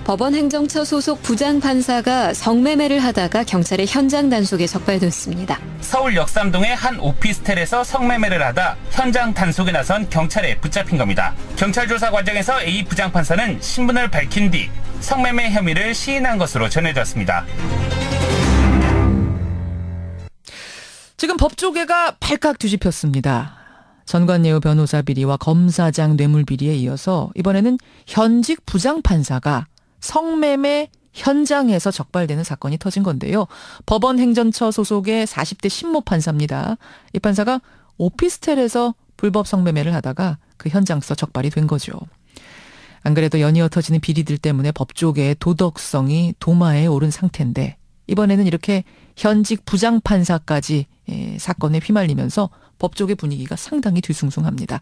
법원 행정처 소속 부장판사가 성매매를 하다가 경찰의 현장 단속에 적발됐습니다. 서울 역삼동의 한 오피스텔에서 성매매를 하다 현장 단속에 나선 경찰에 붙잡힌 겁니다. 경찰 조사 과정에서 A 부장판사는 신분을 밝힌 뒤 성매매 혐의를 시인한 것으로 전해졌습니다. 지금 법조계가 발칵 뒤집혔습니다. 전관예우 변호사 비리와 검사장 뇌물 비리에 이어서 이번에는 현직 부장판사가 성매매 현장에서 적발되는 사건이 터진 건데요. 법원 행정처 소속의 40대 신모 판사입니다. 이 판사가 오피스텔에서 불법 성매매를 하다가 그 현장에서 적발이 된 거죠. 안 그래도 연이어 터지는 비리들 때문에 법조계의 도덕성이 도마에 오른 상태인데 이번에는 이렇게 현직 부장판사까지 사건에 휘말리면서 법조계 분위기가 상당히 뒤숭숭합니다.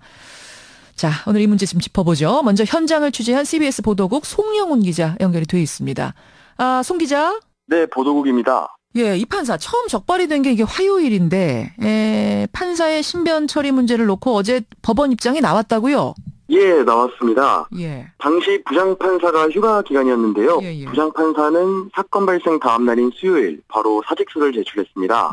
자, 오늘 이 문제 좀 짚어보죠. 먼저 현장을 취재한 CBS 보도국 송영훈 기자 연결이 돼 있습니다. 송 기자. 네, 보도국입니다. 예, 이 판사 처음 적발이 된 게 이게 화요일인데 판사의 신변 처리 문제를 놓고 어제 법원 입장이 나왔다고요? 예, 나왔습니다. 예. 당시 부장판사가 휴가 기간이었는데요. 예. 부장판사는 사건 발생 다음 날인 수요일 바로 사직서를 제출했습니다.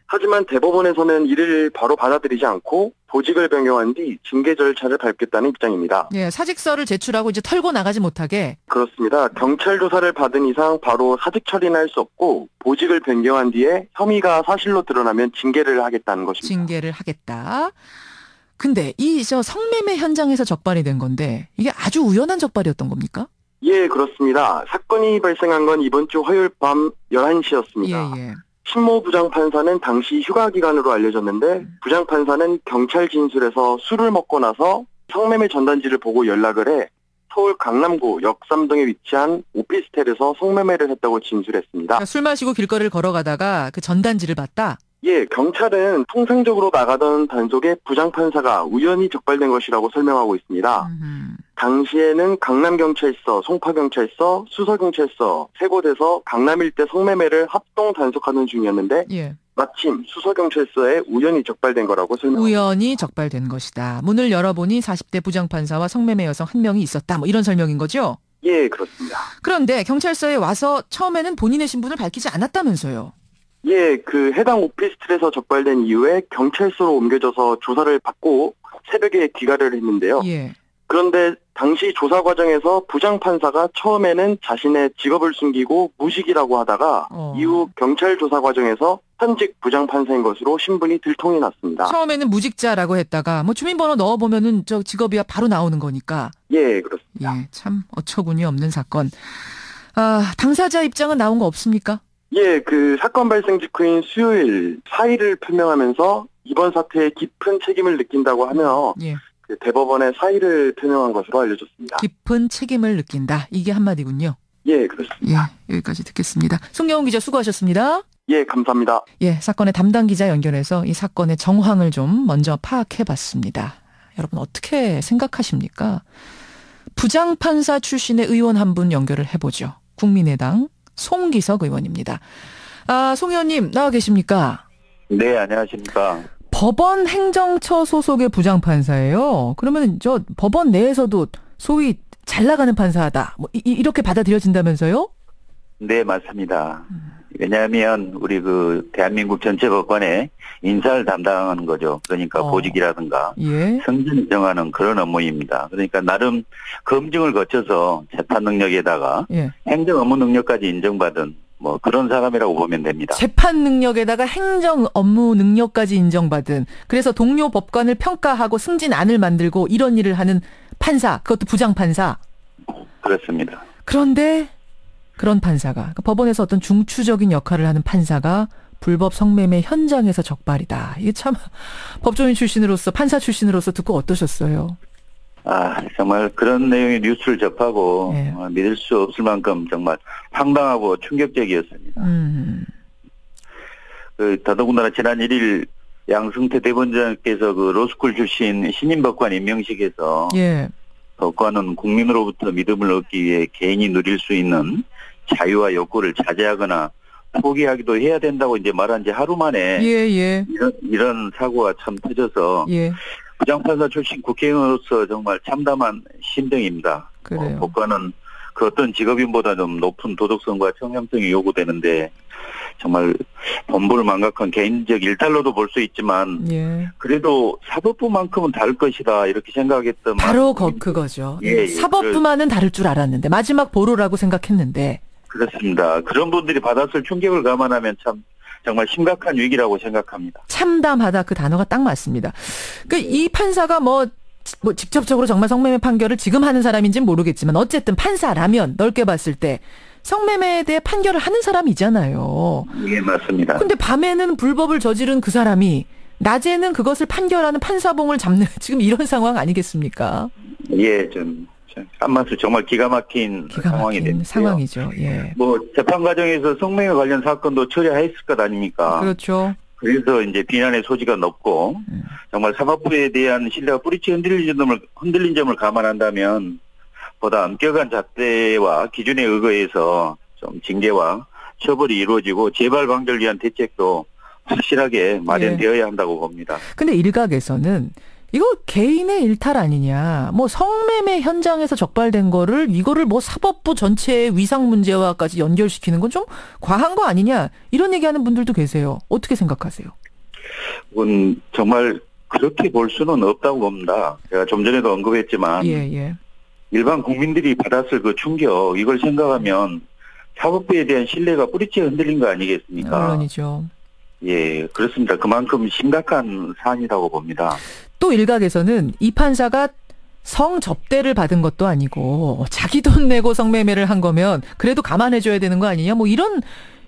하지만 대법원에서는 이를 바로 받아들이지 않고 보직을 변경한 뒤 징계 절차를 밟겠다는 입장입니다. 예, 사직서를 제출하고 이제 털고 나가지 못하게. 그렇습니다. 경찰 조사를 받은 이상 바로 사직 처리는 할 수 없고 보직을 변경한 뒤에 혐의가 사실로 드러나면 징계를 하겠다는 것입니다. 징계를 하겠다. 근데 저 성매매 현장에서 적발이 된 건데 이게 아주 우연한 적발이었던 겁니까? 예, 그렇습니다. 사건이 발생한 건 이번 주 화요일 밤 11시였습니다. 예. 신모 부장판사는 당시 휴가 기간으로 알려졌는데 부장판사는 경찰 진술에서 술을 먹고 나서 성매매 전단지를 보고 연락을 해 서울 강남구 역삼동에 위치한 오피스텔에서 성매매를 했다고 진술했습니다. 그러니까 술 마시고 길거리를 걸어가다가 그 전단지를 봤다? 예, 경찰은 통상적으로 나가던 단속에 부장판사가 우연히 적발된 것이라고 설명하고 있습니다. 당시에는 강남경찰서, 송파경찰서, 수서경찰서 세 곳에서 강남 일대 성매매를 합동 단속하는 중이었는데 예. 마침 수서경찰서에 우연히 적발된 거라고 설명합니다. 우연히 적발된 것이다. 문을 열어보니 40대 부장판사와 성매매 여성 한 명이 있었다. 뭐 이런 설명인 거죠? 예, 그렇습니다. 그런데 경찰서에 와서 처음에는 본인의 신분을 밝히지 않았다면서요? 예, 그 해당 오피스텔에서 적발된 이후에 경찰서로 옮겨져서 조사를 받고 새벽에 귀가를 했는데요. 예. 그런데 당시 조사 과정에서 부장판사가 처음에는 자신의 직업을 숨기고 무직이라고 하다가 이후 경찰 조사 과정에서 현직 부장판사인 것으로 신분이 들통이 났습니다. 처음에는 무직자라고 했다가 뭐 주민번호 넣어보면은 저 직업이야 바로 나오는 거니까. 예, 그렇습니다. 예, 참 어처구니 없는 사건. 당사자 입장은 나온 거 없습니까? 예, 그 사건 발생 직후인 수요일 사의를 표명하면서 이번 사태에 깊은 책임을 느낀다고 하며 예. 그 대법원에 사의를 표명한 것으로 알려졌습니다. 깊은 책임을 느낀다. 이게 한마디군요. 예, 그렇습니다. 예, 여기까지 듣겠습니다. 송영훈 기자 수고하셨습니다. 예, 감사합니다. 예, 사건의 담당 기자 연결해서 이 사건의 정황을 좀 먼저 파악해봤습니다. 여러분 어떻게 생각하십니까? 부장판사 출신의 의원 한 분 연결을 해보죠. 국민의당 송기석 의원입니다. 송 의원님 나와 계십니까? 네, 안녕하십니까. 법원 행정처 소속의 부장판사예요. 그러면 저 법원 내에서도 소위 잘 나가는 판사다. 뭐 이렇게 받아들여진다면서요? 네, 맞습니다. 왜냐하면 우리 그 대한민국 전체 법관의 인사를 담당하는 거죠. 그러니까 보직이라든가 예. 승진을 정하는 그런 업무입니다. 그러니까 나름 검증을 거쳐서 재판 능력에다가 예. 행정 업무 능력까지 인정받은 뭐 그런 사람이라고 보면 됩니다. 재판 능력에다가 행정 업무 능력까지 인정받은, 그래서 동료 법관을 평가하고 승진안을 만들고 이런 일을 하는 판사, 그것도 부장판사. 그렇습니다. 그런데 그런 판사가, 그러니까 법원에서 어떤 중추적인 역할을 하는 판사가 불법 성매매 현장에서 적발이다. 이게 참 법조인 출신으로서, 판사 출신으로서 듣고 어떠셨어요? 정말 그런 내용의 뉴스를 접하고 예. 믿을 수 없을 만큼 정말 황당하고 충격적이었습니다. 더더군다나 지난 1일 양승태 대법원장께서 그 로스쿨 출신 신임 법관 임명식에서 예. 법관은 국민으로부터 믿음을 얻기 위해 개인이 누릴 수 있는 자유와 욕구를 자제하거나 포기하기도 해야 된다고 이제 말한 지 하루 만에 예. 이런 사고가 참 터져서 예. 부장판사 출신 국회의원으로서 정말 참담한 심정입니다. 그래요. 법관은 그 어떤 직업인보다 좀 높은 도덕성과 청렴성이 요구되는데 정말 본부를 망각한 개인적 일탈로도 볼 수 있지만 예. 그래도 사법부만큼은 다를 것이다 이렇게 생각했던 바로 그거죠. 예, 사법부만은 다를 줄 알았는데 마지막 보루라고 생각했는데 그렇습니다. 그런 분들이 받았을 충격을 감안하면 정말 심각한 위기라고 생각합니다. 참담하다 그 단어가 딱 맞습니다. 이 판사가 뭐 직접적으로 정말 성매매 판결을 지금 하는 사람인지는 모르겠지만 어쨌든 판사라면 넓게 봤을 때 성매매에 대해 판결을 하는 사람이잖아요. 예, 맞습니다. 근데 밤에는 불법을 저지른 그 사람이 낮에는 그것을 판결하는 판사봉을 잡는 지금 이런 상황 아니겠습니까? 예, 한마디로 정말 기가 막힌 상황이 됐는데요. 상황이죠. 예. 뭐 재판 과정에서 성매매 관련 사건도 처리했을 것 아닙니까? 그렇죠. 그래서 이제 비난의 소지가 높고 정말 사법부에 대한 신뢰가 뿌리치 흔들린 점을 감안한다면 보다 엄격한 잣대와 기준에 의거해서 좀 징계와 처벌이 이루어지고 재발 방지를 위한 대책도 확실하게 마련되어야 한다고 봅니다. 근데 일각에서는 이거 개인의 일탈 아니냐. 뭐 성매매 현장에서 적발된 이거를 뭐 사법부 전체의 위상 문제와까지 연결시키는 건 좀 과한 거 아니냐. 이런 얘기하는 분들도 계세요. 어떻게 생각하세요? 그건 정말 그렇게 볼 수는 없다고 봅니다. 제가 좀 전에도 언급했지만 일반 국민들이 받았을 그 충격 이걸 생각하면 사법부에 대한 신뢰가 뿌리째 흔들린 거 아니겠습니까? 물론이죠. 예, 그렇습니다. 그만큼 심각한 사안이라고 봅니다. 또 일각에서는 이 판사가 성접대를 받은 것도 아니고 자기 돈 내고 성매매를 한 거면 그래도 감안해줘야 되는 거 아니냐 뭐 이런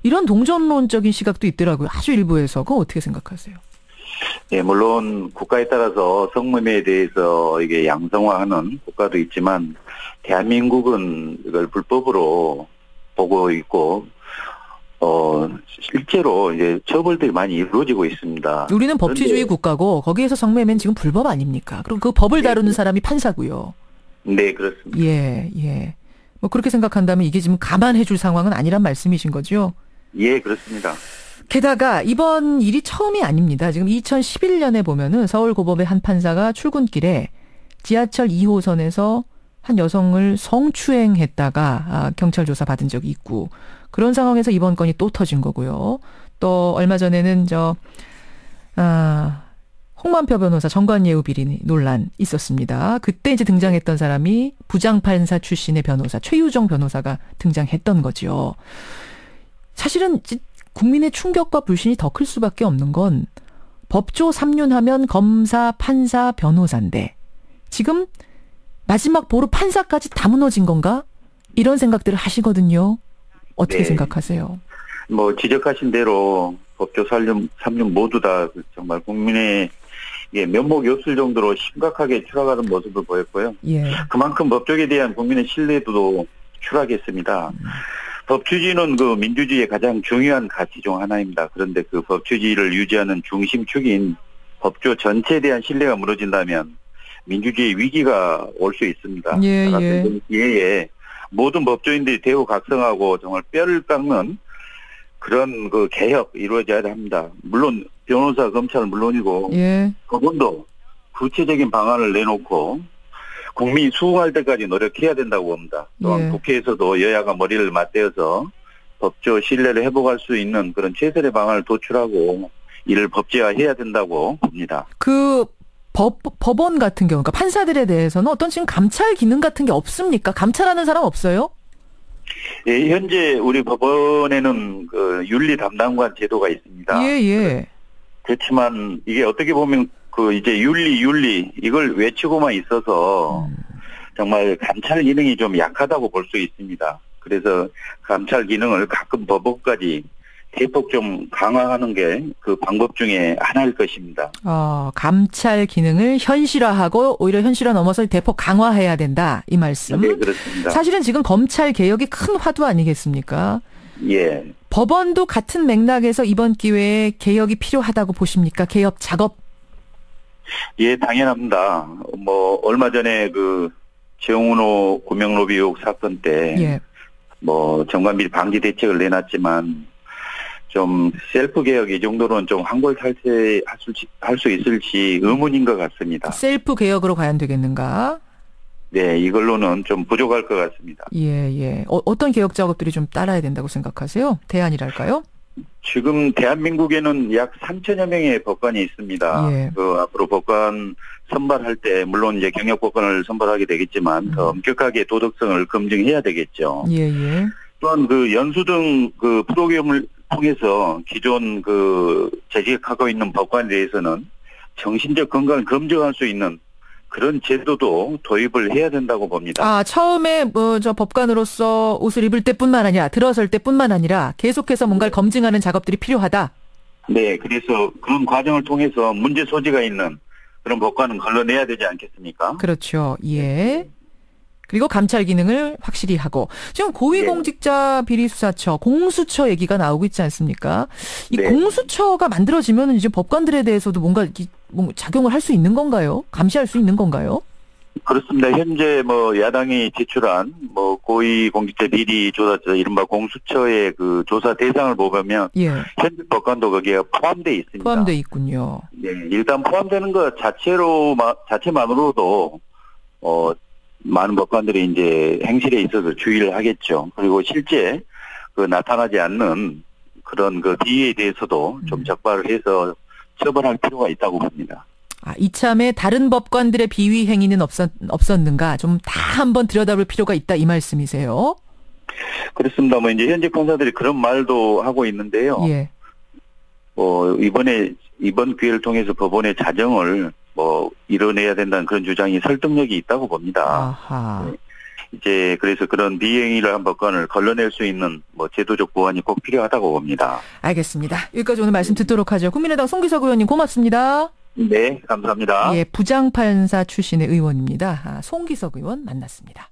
동전론적인 시각도 있더라고요. 아주 일부에서. 그거 어떻게 생각하세요? 예, 물론 국가에 따라서 성매매에 대해서 이게 양성화하는 국가도 있지만 대한민국은 이걸 불법으로 보고 있고 실제로 이제 처벌들이 많이 이루어지고 있습니다. 우리는 법치주의 국가고 거기에서 성매매는 지금 불법 아닙니까? 그리고 그 법을 다루는 사람이 판사고요. 네, 그렇습니다. 예. 뭐 그렇게 생각한다면 이게 지금 감안해줄 상황은 아니란 말씀이신 거죠? 예, 그렇습니다. 게다가 이번 일이 처음이 아닙니다. 지금 2011년에 보면은 서울고법의 한 판사가 출근길에 지하철 2호선에서 한 여성을 성추행했다가 경찰 조사 받은 적이 있고 그런 상황에서 이번 건이 또 터진 거고요. 또 얼마 전에는 홍만표 변호사 정관예우 비리 논란 있었습니다. 그때 이제 등장했던 사람이 부장판사 출신의 변호사 최유정 변호사가 등장했던 거죠. 사실은 국민의 충격과 불신이 더 클 수밖에 없는 건 법조 3륜하면 검사, 판사, 변호사인데 지금 마지막 보루 판사까지 다 무너진 건가? 이런 생각들을 하시거든요. 어떻게 생각하세요? 뭐 지적하신 대로 법조 3륜 모두 다 정말 국민의 면목이 없을 정도로 심각하게 추락하는 모습을 보였고요. 예. 그만큼 법조에 대한 국민의 신뢰도도 추락했습니다. 법치주의는 그 민주주의의 가장 중요한 가치 중 하나입니다. 그런데 그 법치주의를 유지하는 중심축인 법조 전체에 대한 신뢰가 무너진다면 민주주의 위기가 올 수 있습니다. 예. 기회에 모든 법조인들이 대우각성하고 정말 뼈를 깎는 그런 그 개혁 이루어져야 합니다. 물론 변호사, 검찰은 물론이고 법원도 구체적인 방안을 내놓고 국민이 수긍할 때까지 노력해야 된다고 봅니다. 또한 국회에서도 여야가 머리를 맞대어서 법조 신뢰를 회복할 수 있는 그런 최선의 방안을 도출하고 이를 법제화해야 된다고 봅니다. 법원 같은 경우, 그러니까 판사들에 대해서는 어떤 지금 감찰 기능 같은 게 없습니까? 감찰하는 사람 없어요? 예, 현재 우리 법원에는 그 윤리 담당관 제도가 있습니다. 그렇지만 이게 어떻게 보면 이제 윤리 이걸 외치고만 있어서 정말 감찰 기능이 좀 약하다고 볼 수 있습니다. 그래서 감찰 기능을 가끔 법원까지 대폭 좀 강화하는 게 그 방법 중에 하나일 것입니다. 감찰 기능을 현실화하고 오히려 현실화 넘어서 대폭 강화해야 된다 이 말씀. 네, 그렇습니다. 사실은 지금 검찰 개혁이 큰 화두 아니겠습니까? 예. 법원도 같은 맥락에서 이번 기회에 개혁이 필요하다고 보십니까? 개혁 작업. 예, 당연합니다. 뭐 얼마 전에 그 정운호 구명로비 의혹 사건 때 뭐 정관비 방지 대책을 내놨지만 좀 셀프 개혁 이 정도로는 좀 한골탈퇴할 수 있을지 의문인 것 같습니다. 셀프 개혁으로 과연 되겠는가? 네, 이걸로는 좀 부족할 것 같습니다. 예. 어떤 개혁 작업들이 좀 따라야 된다고 생각하세요? 대안이랄까요? 지금 대한민국에는 약 3천여 명의 법관이 있습니다. 예. 앞으로 법관 선발할 때 물론 이제 경력 법관을 선발하게 되겠지만 더 엄격하게 도덕성을 검증해야 되겠죠. 예. 또한 그 연수 등 그 프로그램을 통해서 기존 그 재직하고 있는 법관에 대해서는 정신적 건강을 검증할 수 있는 그런 제도도 도입을 해야 된다고 봅니다. 처음에 저 법관으로서 옷을 입을 때뿐만 아니라 들어설 때뿐만 아니라 계속해서 뭔가를 검증하는 작업들이 필요하다. 네, 그래서 그런 과정을 통해서 문제 소지가 있는 그런 법관은 걸러내야 되지 않겠습니까? 그렇죠. 예. 그리고 감찰 기능을 확실히 하고 지금 고위공직자 비리수사처, 공수처 얘기가 나오고 있지 않습니까? 이 공수처가 만들어지면 이제 법관들에 대해서도 뭔가 작용을 할 수 있는 건가요? 감시할 수 있는 건가요? 그렇습니다. 현재 야당이 제출한 고위공직자 비리 조사처 이른바 공수처의 그 조사 대상을 보면 현직 법관도 거기에 포함되어 있습니다. 포함되어 있군요. 네, 일단 포함되는 것 자체만으로도 많은 법관들이 이제 행실에 있어서 주의를 하겠죠. 그리고 실제 그 나타나지 않는 그런 그 비위에 대해서도 좀 적발을 해서 처벌할 필요가 있다고 봅니다. 이참에 다른 법관들의 비위 행위는 없었는가 좀 다 한번 들여다볼 필요가 있다 이 말씀이세요? 그렇습니다. 이제 현직 판사들이 그런 말도 하고 있는데요. 예. 이번 기회를 통해서 법원의 자정을 이뤄내야 된다는 그런 주장이 설득력이 있다고 봅니다. 아하. 네. 이제 그래서 그런 비행위를 한 법관을 걸러낼 수 있는 제도적 보완이 꼭 필요하다고 봅니다. 알겠습니다. 여기까지 오늘 말씀 듣도록 하죠. 국민의당 송기석 의원님 고맙습니다. 네, 감사합니다. 부장판사 출신의 의원입니다. 송기석 의원 만났습니다.